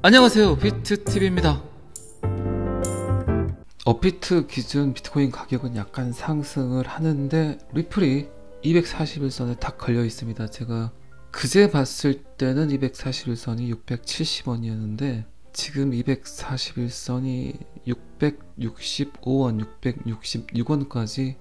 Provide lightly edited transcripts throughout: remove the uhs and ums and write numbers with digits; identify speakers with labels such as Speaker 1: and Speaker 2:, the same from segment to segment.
Speaker 1: 안녕하세요, 비트TV입니다. 업비트 기준 비트코인 가격은 약간 상승을 하는데 리플이 241선에 딱 걸려 있습니다. 제가 그제 봤을 때는 241선이 670원이었는데 지금 241선이 665원, 666원까지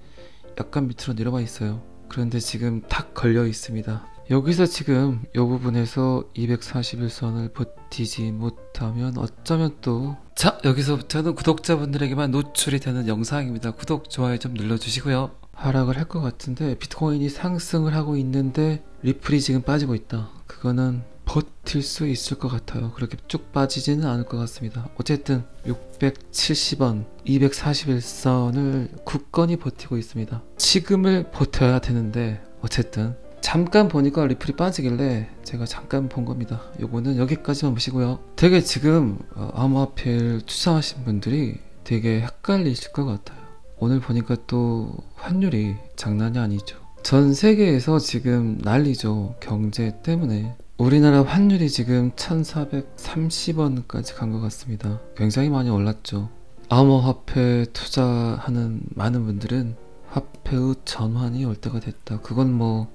Speaker 1: 약간 밑으로 내려와 있어요. 그런데 지금 딱 걸려 있습니다. 여기서 지금 이 부분에서 241선을 버티지 못하면 어쩌면 또 여기서부터는 구독자분들에게만 노출이 되는 영상입니다. 구독, 좋아요 좀 눌러주시고요. 하락을 할 것 같은데 비트코인이 상승을 하고 있는데 리플이 지금 빠지고 있다. 그거는 버틸 수 있을 것 같아요. 그렇게 쭉 빠지지는 않을 것 같습니다. 어쨌든 670원, 241선을 굳건히 버티고 있습니다. 지금을 버텨야 되는데 어쨌든 잠깐 보니까 리플이 빠지길래 제가 잠깐 본 겁니다. 요거는 여기까지만 보시고요. 되게 지금 암호화폐를 투자하신 분들이 되게 헷갈리실 것 같아요. 오늘 보니까 또 환율이 장난이 아니죠. 전 세계에서 지금 난리죠. 경제 때문에. 우리나라 환율이 지금 1430원까지 간 것 같습니다. 굉장히 많이 올랐죠. 암호화폐 투자하는 많은 분들은 화폐의 전환이 올 때가 됐다. 그건 뭐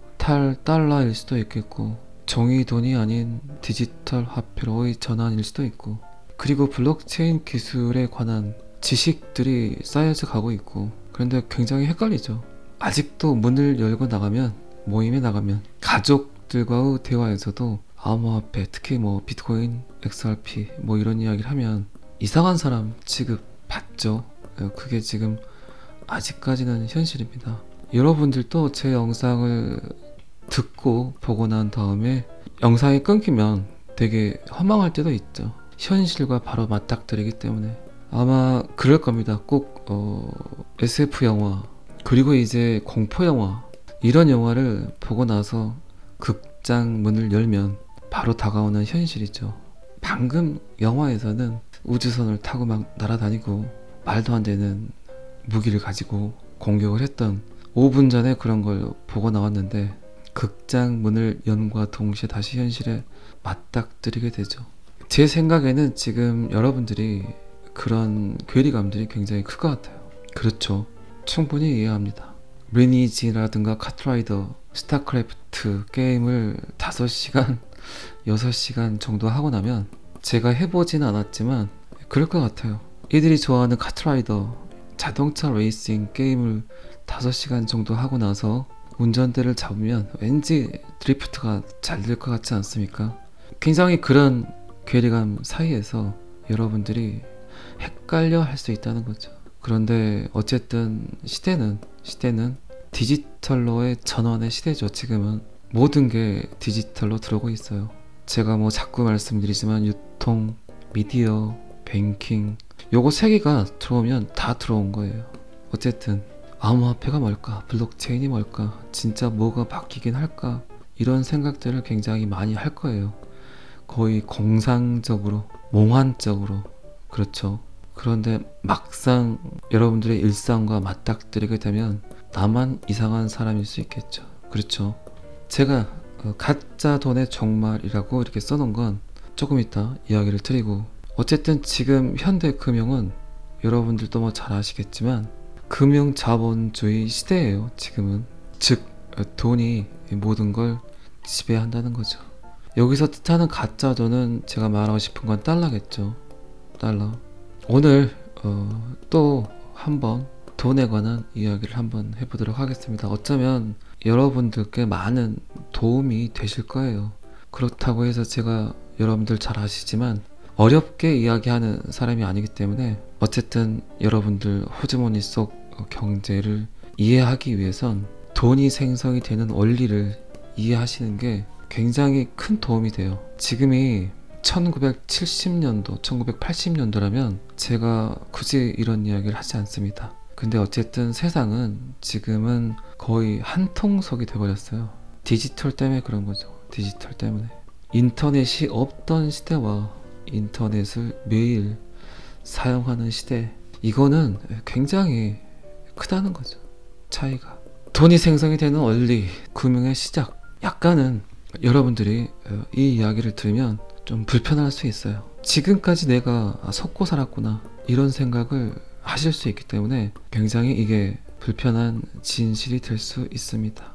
Speaker 1: 달러일 수도 있겠고 종이 돈이 아닌 디지털 화폐로의 전환일 수도 있고, 그리고 블록체인 기술에 관한 지식들이 쌓여져 가고 있고, 그런데 굉장히 헷갈리죠. 아직도 문을 열고 나가면, 모임에 나가면 가족들과의 대화에서도 암호화폐, 특히 뭐 비트코인, XRP 뭐 이런 이야기를 하면 이상한 사람 취급 받죠. 그게 지금 아직까지는 현실입니다. 여러분들도 제 영상을 듣고 보고 난 다음에 영상이 끊기면 되게 허망할 때도 있죠. 현실과 바로 맞닥뜨리기 때문에 아마 그럴 겁니다. 꼭 SF 영화, 그리고 이제 공포 영화, 이런 영화를 보고 나서 극장 문을 열면 바로 다가오는 현실이죠. 방금 영화에서는 우주선을 타고 막 날아다니고 말도 안 되는 무기를 가지고 공격을 했던 5분 전에 그런 걸 보고 나왔는데, 극장 문을 연과 동시에 다시 현실에 맞닥뜨리게 되죠. 제 생각에는 지금 여러분들이 그런 괴리감들이 굉장히 클 것 같아요. 그렇죠. 충분히 이해합니다. 리니지라든가 카트라이더, 스타크래프트 게임을 5시간, 6시간 정도 하고 나면, 제가 해보진 않았지만 그럴 것 같아요. 이들이 좋아하는 카트라이더, 자동차 레이싱 게임을 5시간 정도 하고 나서 운전대를 잡으면 왠지 드리프트가 잘 될 것 같지 않습니까? 굉장히 그런 괴리감 사이에서 여러분들이 헷갈려 할 수 있다는 거죠. 그런데 어쨌든 시대는 디지털로의 전환의 시대죠. 지금은 모든 게 디지털로 들어오고 있어요. 제가 뭐 자꾸 말씀드리지만 유통, 미디어, 뱅킹, 요거 3개가 들어오면 다 들어온 거예요. 어쨌든 암호화폐가 뭘까? 블록체인이 뭘까? 진짜 뭐가 바뀌긴 할까? 이런 생각들을 굉장히 많이 할 거예요. 거의 공상적으로, 몽환적으로. 그렇죠. 그런데 막상 여러분들의 일상과 맞닥뜨리게 되면 나만 이상한 사람일 수 있겠죠. 그렇죠. 제가 가짜 돈의 종말이라고 이렇게 써놓은 건 조금 이따 이야기를 드리고, 어쨌든 지금 현대금융은 여러분들도 뭐 잘 아시겠지만 금융자본주의 시대예요. 지금은. 즉 돈이 모든 걸 지배한다는 거죠. 여기서 뜻하는 가짜 돈은 제가 말하고 싶은 건 달러겠죠. 달러. 오늘 또 한번 돈에 관한 이야기를 한번 해보도록 하겠습니다. 어쩌면 여러분들께 많은 도움이 되실 거예요. 그렇다고 해서 제가 여러분들 잘 아시지만 어렵게 이야기하는 사람이 아니기 때문에, 어쨌든 여러분들 호주머니 속 경제를 이해하기 위해선 돈이 생성이 되는 원리를 이해하시는 게 굉장히 큰 도움이 돼요. 지금이 1970년도, 1980년도라면 제가 굳이 이런 이야기를 하지 않습니다. 근데 어쨌든 세상은 지금은 거의 한통속이 돼버렸어요. 디지털 때문에 그런 거죠. 디지털 때문에. 인터넷이 없던 시대와 인터넷을 매일 사용하는 시대, 이거는 굉장히 크다는 거죠. 차이가. 돈이 생성이 되는 원리, 금융의 시작. 약간은 여러분들이 이 이야기를 들으면 좀 불편할 수 있어요. 지금까지 내가 속고 살았구나 이런 생각을 하실 수 있기 때문에 굉장히 이게 불편한 진실이 될 수 있습니다.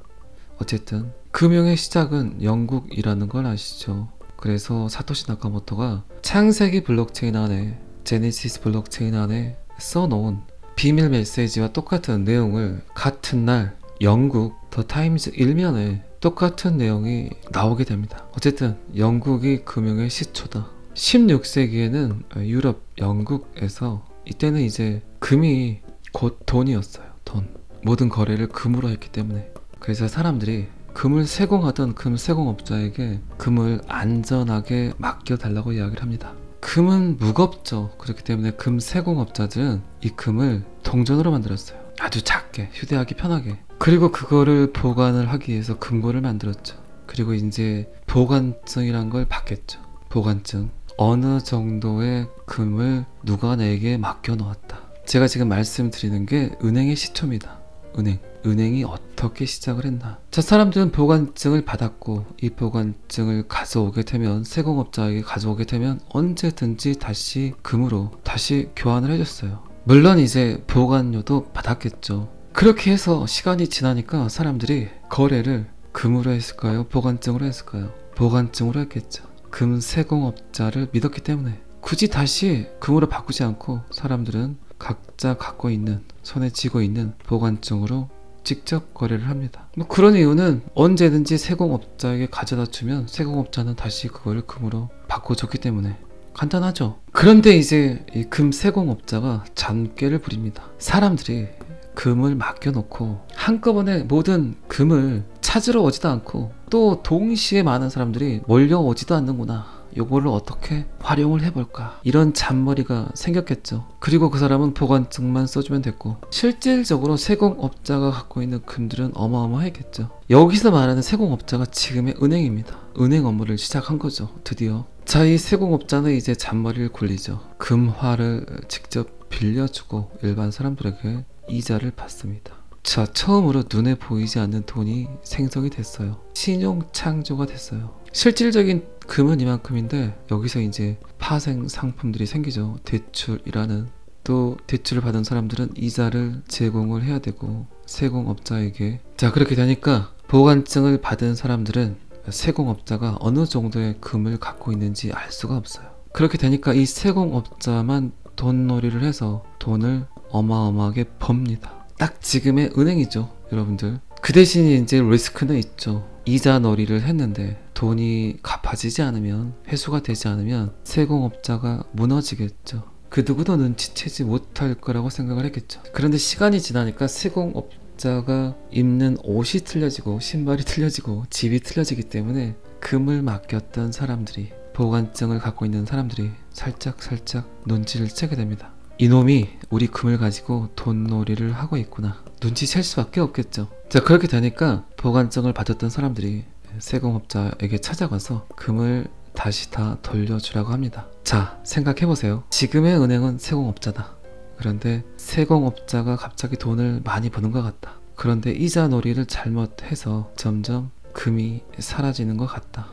Speaker 1: 어쨌든 금융의 시작은 영국이라는 걸 아시죠? 그래서 사토시 나카모토가 창세기 블록체인 안에 제네시스 블록체인 안에 써놓은 비밀 메시지와 똑같은 내용을 같은 날 영국 더 타임즈 일면에 똑같은 내용이 나오게 됩니다. 어쨌든 영국이 금융의 시초다. 16세기에는 유럽 영국에서 이때는 이제 금이 곧 돈이었어요. 돈. 모든 거래를 금으로 했기 때문에. 그래서 사람들이 금을 세공하던 금 세공업자에게 금을 안전하게 맡겨달라고 이야기를 합니다. 금은 무겁죠. 그렇기 때문에 금 세공업자들은 이 금을 동전으로 만들었어요. 아주 작게, 휴대하기 편하게. 그리고 그거를 보관을 하기 위해서 금고를 만들었죠. 그리고 이제 보관증이란 걸 받겠죠. 보관증. 어느 정도의 금을 누가 내게 맡겨놓았다. 제가 지금 말씀드리는 게 은행의 시초입니다. 은행이 어떻게 시작을 했나. 자, 사람들은 보관증을 받았고 이 보관증을 가져오게 되면 세공업자에게 가져오게 되면 언제든지 다시 금으로 다시 교환을 해줬어요. 물론 이제 보관료도 받았겠죠. 그렇게 해서 시간이 지나니까 사람들이 거래를 금으로 했을까요? 보관증으로 했을까요? 보관증으로 했겠죠. 금 세공업자를 믿었기 때문에 굳이 다시 금으로 바꾸지 않고 사람들은 각자 갖고 있는, 손에 쥐고 있는 보관증으로 직접 거래를 합니다. 뭐 그런 이유는 언제든지 세공업자에게 가져다 주면 세공업자는 다시 그거를 금으로 바꿔줬기 때문에 간단하죠. 그런데 이제 이 금 세공업자가 잔꾀를 부립니다. 사람들이 금을 맡겨놓고 한꺼번에 모든 금을 찾으러 오지도 않고 또 동시에 많은 사람들이 몰려오지도 않는구나. 요거를 어떻게 활용을 해볼까, 이런 잔머리가 생겼겠죠. 그리고 그 사람은 보관증만 써주면 됐고 실질적으로 세공업자가 갖고 있는 금들은 어마어마했겠죠. 여기서 말하는 세공업자가 지금의 은행입니다. 은행 업무를 시작한 거죠. 드디어. 자, 이 세공업자는 이제 잔머리를 굴리죠. 금화를 직접 빌려주고 일반 사람들에게 이자를 받습니다. 자, 처음으로 눈에 보이지 않는 돈이 생성이 됐어요. 신용창조가 됐어요. 실질적인 금은 이만큼인데 여기서 이제 파생 상품들이 생기죠. 대출이라는. 또 대출을 받은 사람들은 이자를 제공을 해야 되고 세공업자에게. 자, 그렇게 되니까 보관증을 받은 사람들은 세공업자가 어느 정도의 금을 갖고 있는지 알 수가 없어요. 그렇게 되니까 이 세공업자만 돈놀이를 해서 돈을 어마어마하게 법니다. 딱 지금의 은행이죠, 여러분들. 그 대신 이제 리스크는 있죠. 이자 놀이를 했는데 돈이 갚아지지 않으면, 회수가 되지 않으면 세공업자가 무너지겠죠. 그 누구도 눈치채지 못할 거라고 생각을 했겠죠. 그런데 시간이 지나니까 세공업자가 입는 옷이 틀려지고 신발이 틀려지고 집이 틀려지기 때문에 금을 맡겼던 사람들이, 보관증을 갖고 있는 사람들이 살짝 눈치를 채게 됩니다. 이놈이 우리 금을 가지고 돈놀이를 하고 있구나. 눈치챌 수밖에 없겠죠. 자, 그렇게 되니까 보관증을 받았던 사람들이 세공업자에게 찾아가서 금을 다시 다 돌려주라고 합니다. 자, 생각해보세요. 지금의 은행은 세공업자다. 그런데 세공업자가 갑자기 돈을 많이 버는 것 같다. 그런데 이자 놀이를 잘못해서 점점 금이 사라지는 것 같다.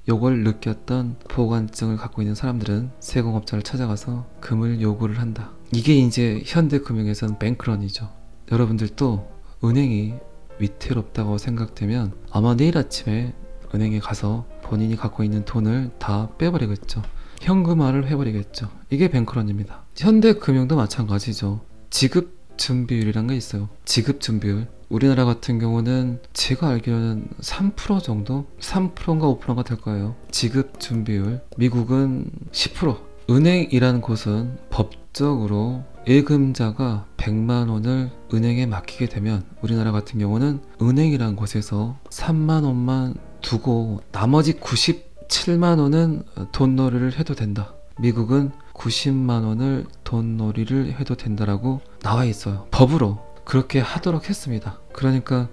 Speaker 1: 요걸 느꼈던 보관증을 갖고 있는 사람들은 세공업자를 찾아가서 금을 요구를 한다. 이게 이제 현대금융에서는 뱅크런이죠. 여러분들도 은행이 위태롭다고 생각되면 아마 내일 아침에 은행에 가서 본인이 갖고 있는 돈을 다 빼버리겠죠. 현금화를 해버리겠죠. 이게 뱅크런입니다. 현대금융도 마찬가지죠. 지급준비율이란 게 있어요. 지급준비율. 우리나라 같은 경우는 제가 알기로는 3% 정도? 3%인가 5%인가 될 거예요. 지급준비율. 미국은 10%. 은행이라는 곳은 법적으로 예금자가 100만 원을 은행에 맡기게 되면 우리나라 같은 경우는 은행이라는 곳에서 3만 원만 두고 나머지 97만 원은 돈놀이를 해도 된다. 미국은 90만 원을 돈놀이를 해도 된다라고 나와 있어요. 법으로 그렇게 하도록 했습니다. 그러니까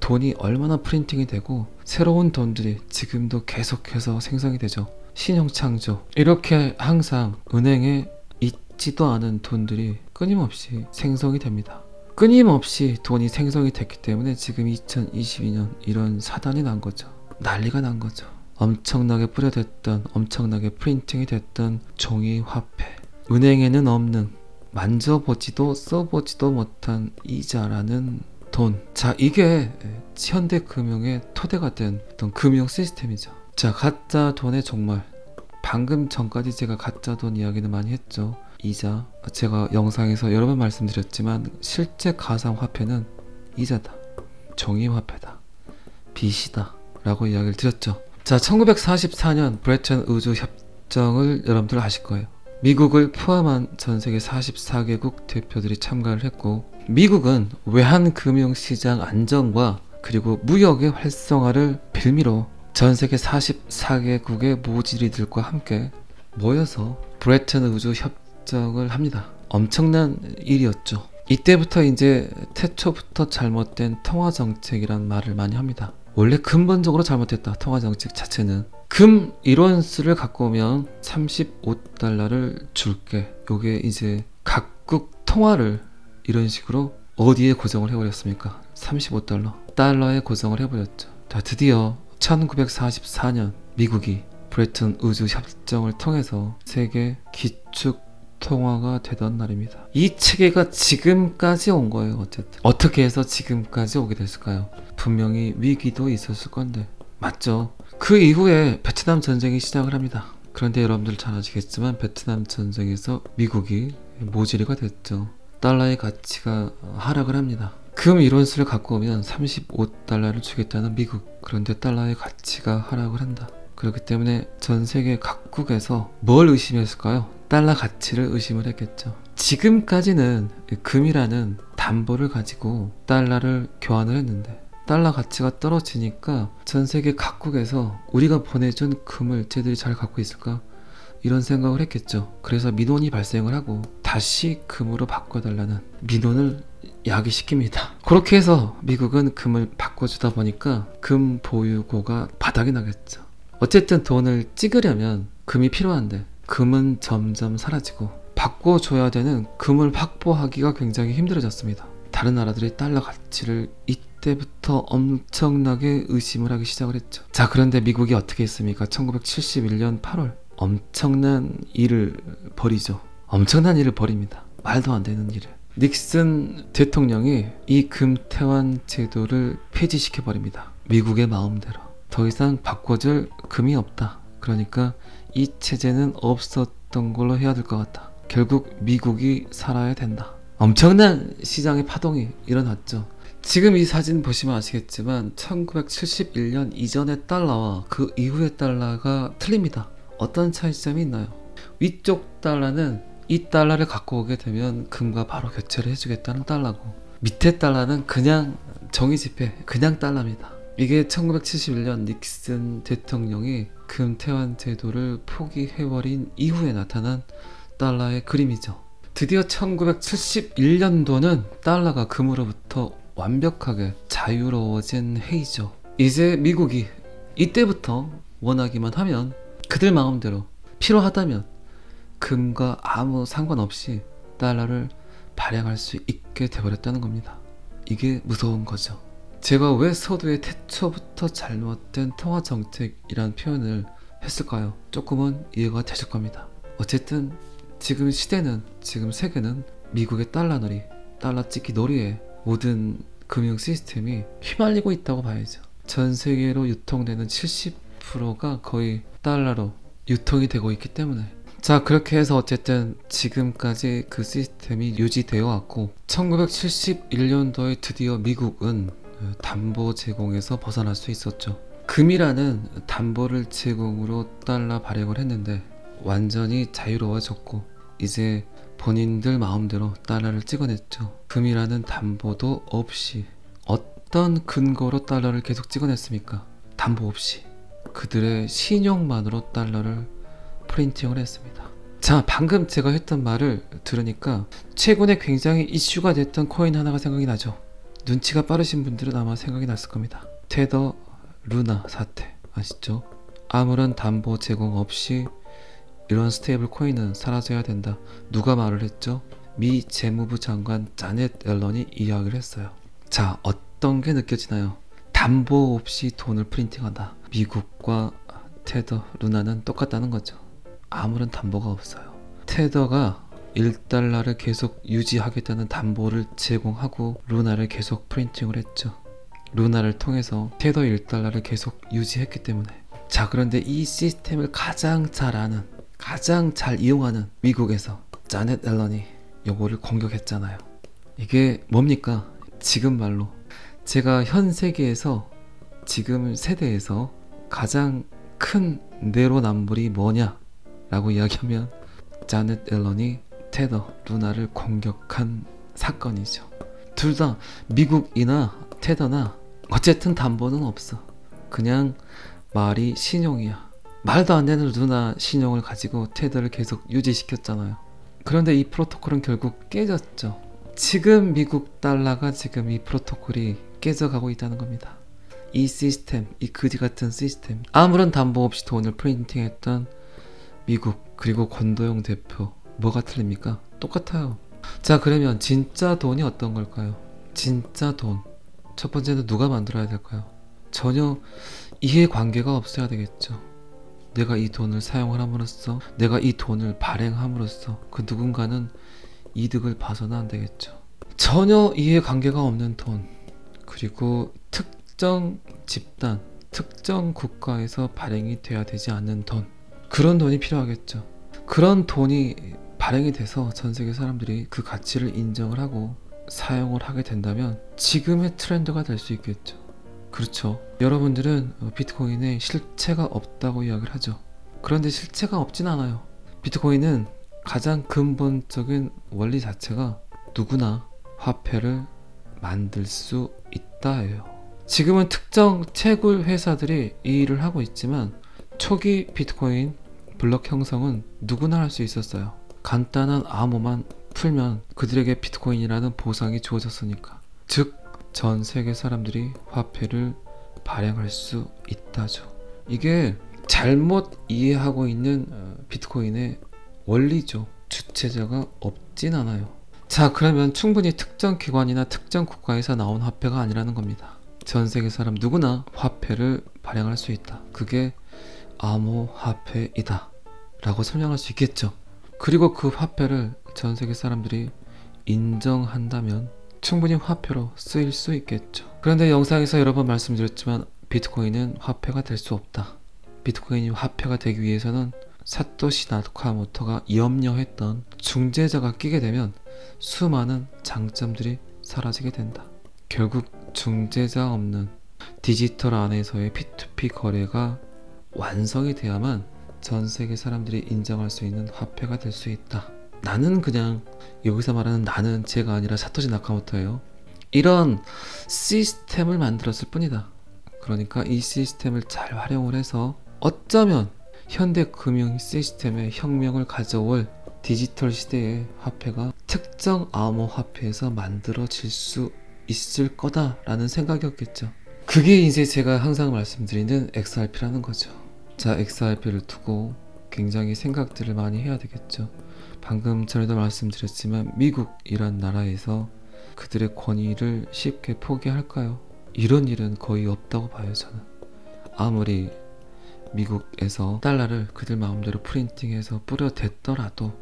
Speaker 1: 돈이 얼마나 프린팅이 되고 새로운 돈들이 지금도 계속해서 생성이 되죠. 신용창조. 이렇게 항상 은행에 있지도 않은 돈들이 끊임없이 생성이 됩니다. 끊임없이 돈이 생성이 됐기 때문에 지금 2022년 이런 사단이 난 거죠. 난리가 난 거죠. 엄청나게 뿌려댔던, 엄청나게 프린팅이 됐던 종이 화폐, 은행에는 없는, 만져보지도 써보지도 못한 이자라는 돈. 자, 이게 현대 금융의 토대가 된 어떤 금융 시스템이죠. 자, 가짜 돈의 종말. 방금 전까지 제가 가짜 돈 이야기는 많이 했죠. 이자. 제가 영상에서 여러 번 말씀드렸지만 실제 가상 화폐는 이자다, 종이 화폐다, 빚이다 라고 이야기를 드렸죠. 자, 1944년 브레튼 우즈 협정을 여러분들 아실 거예요. 미국을 포함한 전 세계 44개국 대표들이 참가를 했고, 미국은 외환 금융시장 안정과 그리고 무역의 활성화를 빌미로 전 세계 44개국의 모지리들과 함께 모여서 브레튼 우즈 협정을 합니다. 엄청난 일이었죠. 이때부터 이제 태초부터 잘못된 통화정책이란 말을 많이 합니다. 원래 근본적으로 잘못됐다, 통화정책 자체는. 금 1온스를 갖고 오면 35달러를 줄게. 요게 이제 각국 통화를 이런 식으로 어디에 고정을 해버렸습니까? 35달러. 달러에 고정을 해버렸죠. 자, 드디어 1944년 미국이 브레튼 우즈 협정을 통해서 세계 기축 통화가 되던 날입니다. 이 체계가 지금까지 온 거예요. 어쨌든 어떻게 해서 지금까지 오게 됐을까요? 분명히 위기도 있었을 건데, 맞죠? 그 이후에 베트남 전쟁이 시작을 합니다. 그런데 여러분들 잘 아시겠지만 베트남 전쟁에서 미국이 모지리가 됐죠. 달러의 가치가 하락을 합니다. 금 1온스를 갖고 오면 35달러를 주겠다는 미국. 그런데 달러의 가치가 하락을 한다. 그렇기 때문에 전 세계 각국에서 뭘 의심했을까요? 달러 가치를 의심을 했겠죠. 지금까지는 금이라는 담보를 가지고 달러를 교환을 했는데, 달러 가치가 떨어지니까 전 세계 각국에서 우리가 보내준 금을 쟤들이 잘 갖고 있을까? 이런 생각을 했겠죠. 그래서 민원이 발생을 하고 다시 금으로 바꿔달라는 민원을 야기시킵니다. 그렇게 해서 미국은 금을 바꿔주다 보니까 금 보유고가 바닥이 나겠죠. 어쨌든 돈을 찍으려면 금이 필요한데 금은 점점 사라지고 바꿔줘야 되는 금을 확보하기가 굉장히 힘들어졌습니다. 다른 나라들이 달러 가치를 이때부터 엄청나게 의심을 하기 시작을 했죠. 자, 그런데 미국이 어떻게 했습니까? 1971년 8월 엄청난 일을 벌이죠. 엄청난 일을 벌입니다. 말도 안 되는 일을. 닉슨 대통령이 이 금태환 제도를 폐지시켜버립니다. 미국의 마음대로. 더 이상 바꿔줄 금이 없다. 그러니까 이 체제는 없었던 걸로 해야 될 것 같다. 결국 미국이 살아야 된다. 엄청난 시장의 파동이 일어났죠. 지금 이 사진 보시면 아시겠지만 1971년 이전의 달러와 그 이후의 달러가 틀립니다. 어떤 차이점이 있나요? 위쪽 달러는 이 달러를 갖고 오게 되면 금과 바로 교체를 해주겠다는 달러고, 밑에 달러는 그냥 정의지폐, 그냥 달러입니다. 이게 1971년 닉슨 대통령이 금태환 제도를 포기해버린 이후에 나타난 달러의 그림이죠. 드디어 1971년도는 달러가 금으로부터 완벽하게 자유로워진 해이죠. 이제 미국이 이때부터 원하기만 하면 그들 마음대로 필요하다면 금과 아무 상관없이 달러를 발행할 수 있게 돼버렸다는 겁니다. 이게 무서운 거죠. 제가 왜 서두에 태초부터 잘못된 통화정책이란 표현을 했을까요? 조금은 이해가 되실 겁니다. 어쨌든 지금 시대는, 지금 세계는 미국의 달러놀이, 달러 찍기 놀이에 모든 금융 시스템이 휘말리고 있다고 봐야죠. 전 세계로 유통되는 70%가 거의 달러로 유통이 되고 있기 때문에. 자, 그렇게 해서 어쨌든 지금까지 그 시스템이 유지되어 왔고, 1971년도에 드디어 미국은 담보 제공에서 벗어날 수 있었죠. 금이라는 담보를 제공으로 달러 발행을 했는데 완전히 자유로워졌고, 이제 본인들 마음대로 달러를 찍어냈죠. 금이라는 담보도 없이. 어떤 근거로 달러를 계속 찍어냈습니까? 담보 없이. 그들의 신용만으로 달러를 프린팅을 했습니다. 자, 방금 제가 했던 말을 들으니까 최근에 굉장히 이슈가 됐던 코인 하나가 생각이 나죠. 눈치가 빠르신 분들은 아마 생각이 났을 겁니다. 테더 루나 사태 아시죠? 아무런 담보 제공 없이 이런 스테이블 코인은 사라져야 된다. 누가 말을 했죠? 미 재무부 장관 자넷 옐런이 이야기를 했어요. 자, 어떤 게 느껴지나요? 담보 없이 돈을 프린팅한다. 미국과 테더, 루나는 똑같다는 거죠. 아무런 담보가 없어요. 테더가 1달러를 계속 유지하겠다는 담보를 제공하고 루나를 계속 프린팅을 했죠. 루나를 통해서 테더 1달러를 계속 유지했기 때문에. 자, 그런데 이 시스템을 가장 잘 아는, 가장 잘 이용하는 미국에서 자넷 앨런이 요거를 공격했잖아요. 이게 뭡니까? 지금 말로 제가 현 세계에서 지금 세대에서 가장 큰 내로남불이 뭐냐 라고 이야기하면 자넷 앨런이 테더, 루나를 공격한 사건이죠. 둘 다 미국이나 테더나 어쨌든 담보는 없어. 그냥 말이 신용이야. 말도 안 되는 루나 신용을 가지고 테더를 계속 유지시켰잖아요. 그런데 이 프로토콜은 결국 깨졌죠. 지금 미국 달러가 지금 이 프로토콜이 깨져가고 있다는 겁니다. 이 시스템, 이 그지 같은 시스템, 아무런 담보 없이 돈을 프린팅했던 미국, 그리고 권도영 대표, 뭐가 틀립니까? 똑같아요. 자, 그러면 진짜 돈이 어떤 걸까요? 진짜 돈, 첫 번째는 누가 만들어야 될까요? 전혀 이해관계가 없어야 되겠죠. 내가 이 돈을 사용을 함으로써, 내가 이 돈을 발행함으로써 그 누군가는 이득을 봐서는 안 되겠죠. 전혀 이해관계가 없는 돈, 그리고 특정 집단, 특정 국가에서 발행이 돼야 되지 않는 돈, 그런 돈이 필요하겠죠. 그런 돈이 발행이 돼서 전 세계 사람들이 그 가치를 인정을 하고 사용을 하게 된다면 지금의 트렌드가 될 수 있겠죠. 그렇죠. 여러분들은 비트코인에 실체가 없다고 이야기를 하죠. 그런데 실체가 없진 않아요. 비트코인은 가장 근본적인 원리 자체가 누구나 화폐를 만들 수 있다예요. 지금은 특정 채굴 회사들이 이 일을 하고 있지만 초기 비트코인 블록 형성은 누구나 할 수 있었어요. 간단한 암호만 풀면 그들에게 비트코인이라는 보상이 주어졌으니까. 즉, 전 세계 사람들이 화폐를 발행할 수 있다죠. 이게 잘못 이해하고 있는 비트코인의 원리죠. 주체자가 없진 않아요. 자, 그러면 충분히 특정 기관이나 특정 국가에서 나온 화폐가 아니라는 겁니다. 전 세계 사람 누구나 화폐를 발행할 수 있다. 그게 암호화폐이다 라고 설명할 수 있겠죠. 그리고 그 화폐를 전 세계 사람들이 인정한다면 충분히 화폐로 쓰일 수 있겠죠. 그런데 영상에서 여러 번 말씀드렸지만 비트코인은 화폐가 될 수 없다. 비트코인이 화폐가 되기 위해서는 사토시 나카모토가 염려했던 중재자가 끼게 되면 수많은 장점들이 사라지게 된다. 결국 중재자 없는 디지털 안에서의 P2P 거래가 완성이 돼야만 전 세계 사람들이 인정할 수 있는 화폐가 될 수 있다. 나는 그냥, 여기서 말하는 나는 제가 아니라 사토시 나카모토예요. 이런 시스템을 만들었을 뿐이다. 그러니까 이 시스템을 잘 활용을 해서 어쩌면 현대 금융 시스템의 혁명을 가져올 디지털 시대의 화폐가 특정 암호화폐에서 만들어질 수 있을 거다라는 생각이었겠죠. 그게 이제 제가 항상 말씀드리는 XRP라는 거죠. 자, XRP를 두고 굉장히 생각들을 많이 해야 되겠죠. 방금 전에도 말씀드렸지만 미국이란 나라에서 그들의 권위를 쉽게 포기할까요? 이런 일은 거의 없다고 봐요, 저는. 아무리 미국에서 달러를 그들 마음대로 프린팅해서 뿌려댔더라도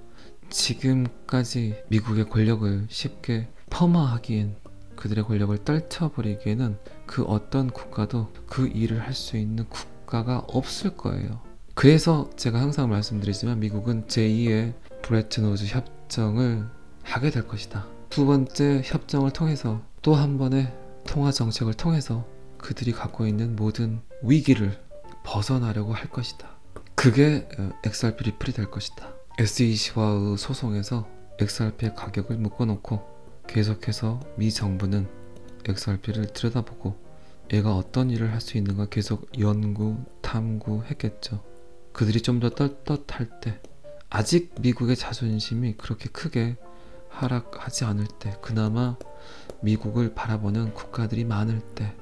Speaker 1: 지금까지 미국의 권력을 쉽게 폄하하기엔, 그들의 권력을 떨쳐버리기에는 그 어떤 국가도 그 일을 할 수 있는 국가가 없을 거예요. 그래서 제가 항상 말씀드리지만 미국은 제2의 브레튼 우즈 협정을 하게 될 것이다. 두 번째 협정을 통해서 또 한 번의 통화 정책을 통해서 그들이 갖고 있는 모든 위기를 벗어나려고 할 것이다. 그게 XRP 리플이 될 것이다. SEC와의 소송에서 XRP의 가격을 묶어놓고 계속해서 미 정부는 XRP를 들여다보고 얘가 어떤 일을 할 수 있는가 계속 연구, 탐구했겠죠. 그들이 좀 더 떳떳할 때, 아직 미국의 자존심이 그렇게 크게 하락하지 않을 때, 그나마 미국을 바라보는 국가들이 많을 때,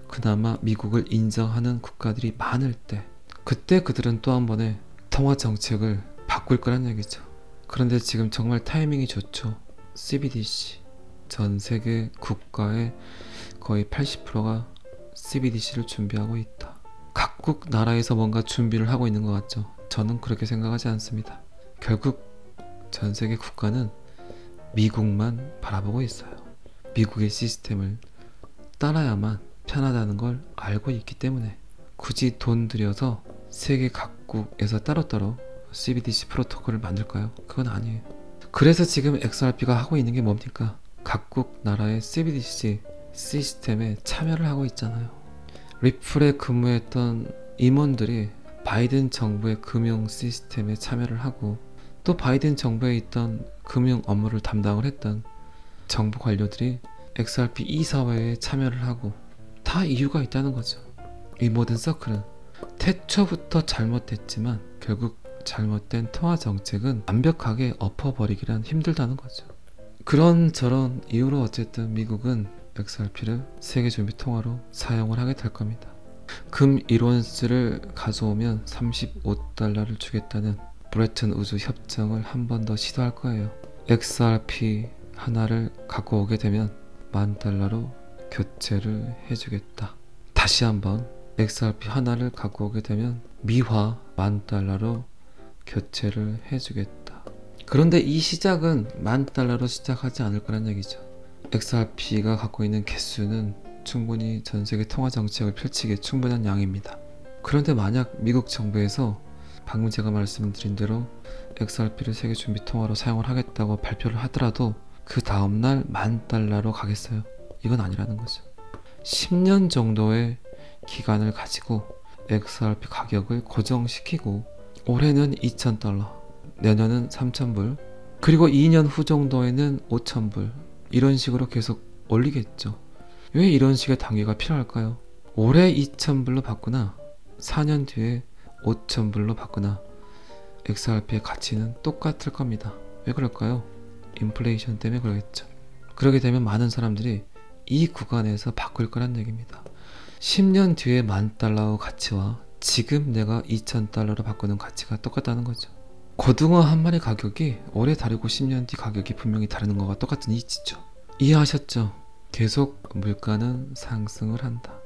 Speaker 1: 그나마 미국을 인정하는 국가들이 많을 때, 그때 그들은 또 한 번의 통화 정책을 바꿀 거란 얘기죠. 그런데 지금 정말 타이밍이 좋죠. CBDC, 전 세계 국가의 거의 80%가 CBDC를 준비하고 있다. 각국 나라에서 뭔가 준비를 하고 있는 것 같죠. 저는 그렇게 생각하지 않습니다. 결국 전 세계 국가는 미국만 바라보고 있어요. 미국의 시스템을 따라야만 편하다는 걸 알고 있기 때문에 굳이 돈 들여서 세계 각국에서 따로따로 CBDC 프로토콜을 만들까요? 그건 아니에요. 그래서 지금 XRP가 하고 있는 게 뭡니까? 각국 나라의 CBDC 시스템에 참여를 하고 있잖아요. 리플에 근무했던 임원들이 바이든 정부의 금융 시스템에 참여를 하고, 또 바이든 정부에 있던 금융 업무를 담당을 했던 정부 관료들이 XRP 이사회에 참여를 하고, 다 이유가 있다는 거죠. 이 모든 서클은 태초부터 잘못됐지만 결국 잘못된 통화 정책은 완벽하게 엎어버리기란 힘들다는 거죠. 그런저런 이유로 어쨌든 미국은 XRP를 세계 준비 통화로 사용을 하게 될 겁니다. 금 1온스를 가져오면 $35를 주겠다는 브레튼 우즈 협정을 한 번 더 시도할 거예요. XRP 하나를 갖고 오게 되면 $10,000로 교체를 해주겠다. 다시 한번 XRP 하나를 갖고 오게 되면 미화 $10,000로 교체를 해주겠다. 그런데 이 시작은 $10,000로 시작하지 않을 거란 얘기죠. XRP가 갖고 있는 개수는 충분히 전세계 통화 정책을 펼치기에 충분한 양입니다. 그런데 만약 미국 정부에서 방금 제가 말씀드린 대로 XRP를 세계 준비 통화로 사용을 하겠다고 발표를 하더라도 그 다음날 $10,000로 가겠어요? 이건 아니라는 거죠. 10년 정도의 기간을 가지고 XRP 가격을 고정시키고 올해는 $2,000, 내년은 $3,000, 그리고 2년 후 정도에는 $5,000 이런 식으로 계속 올리겠죠. 왜 이런 식의 단계가 필요할까요? 올해 $2,000로 받거나 4년 뒤에 $5,000로 받거나 XRP의 가치는 똑같을 겁니다. 왜 그럴까요? 인플레이션 때문에 그러겠죠. 그러게 되면 많은 사람들이 이 구간에서 바꿀 거란 얘기입니다. 10년 뒤에 $10,000의 가치와 지금 내가 $2,000로 바꾸는 가치가 똑같다는 거죠. 고등어 한 마리 가격이 올해 다르고 10년 뒤 가격이 분명히 다르는 거와 똑같은 이치죠. 이해하셨죠? 계속 물가는 상승을 한다.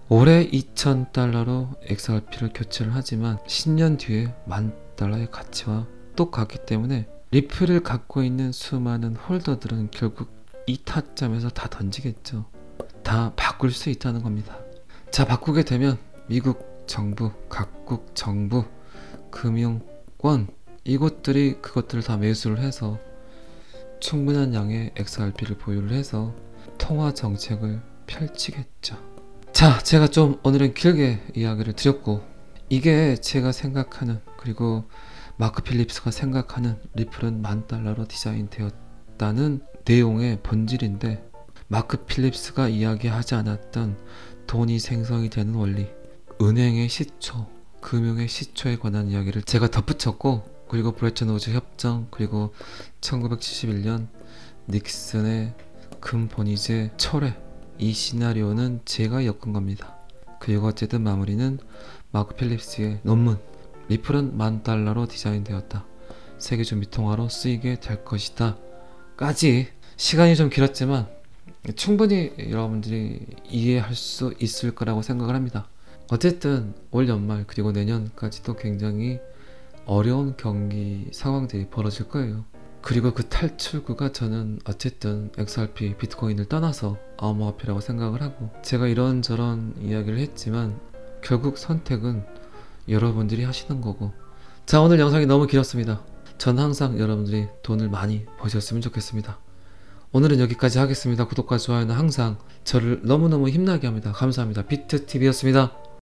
Speaker 1: 올해 $2,000로 XRP를 교체를 하지만 10년 뒤에 $10,000의 가치와 똑같기 때문에 리플을 갖고 있는 수많은 홀더들은 결국 이 타점에서 다 던지겠죠. 다 바꿀 수 있다는 겁니다. 자, 바꾸게 되면 미국 정부, 각국 정부, 금융권 이것들이 그것들을 다 매수를 해서 충분한 양의 XRP를 보유를 해서 통화 정책을 펼치겠죠. 자, 제가 좀 오늘은 길게 이야기를 드렸고, 이게 제가 생각하는, 그리고 마크 필립스가 생각하는 리플은 $10,000로 디자인되었다는 내용의 본질인데, 마크 필립스가 이야기하지 않았던 돈이 생성이 되는 원리, 은행의 시초, 금융의 시초에 관한 이야기를 제가 덧붙였고, 그리고 브레튼 우즈 협정, 그리고 1971년 닉슨의 금본위제 철회, 이 시나리오는 제가 엮은 겁니다. 그리고 어쨌든 마무리는 마크 필립스의 논문, 리플은 $10,000로 디자인되었다, 세계 준비 통화로 쓰이게 될 것이다 까지. 시간이 좀 길었지만 충분히 여러분들이 이해할 수 있을 거라고 생각을 합니다. 어쨌든 올 연말 그리고 내년까지도 굉장히 어려운 경기 상황들이 벌어질 거예요. 그리고 그 탈출구가 저는 어쨌든 XRP, 비트코인을 떠나서 암호화폐라고 생각을 하고, 제가 이런저런 이야기를 했지만 결국 선택은 여러분들이 하시는 거고. 자, 오늘 영상이 너무 길었습니다. 전 항상 여러분들이 돈을 많이 버셨으면 좋겠습니다. 오늘은 여기까지 하겠습니다. 구독과 좋아요는 항상 저를 너무너무 힘나게 합니다. 감사합니다. 비트TV였습니다.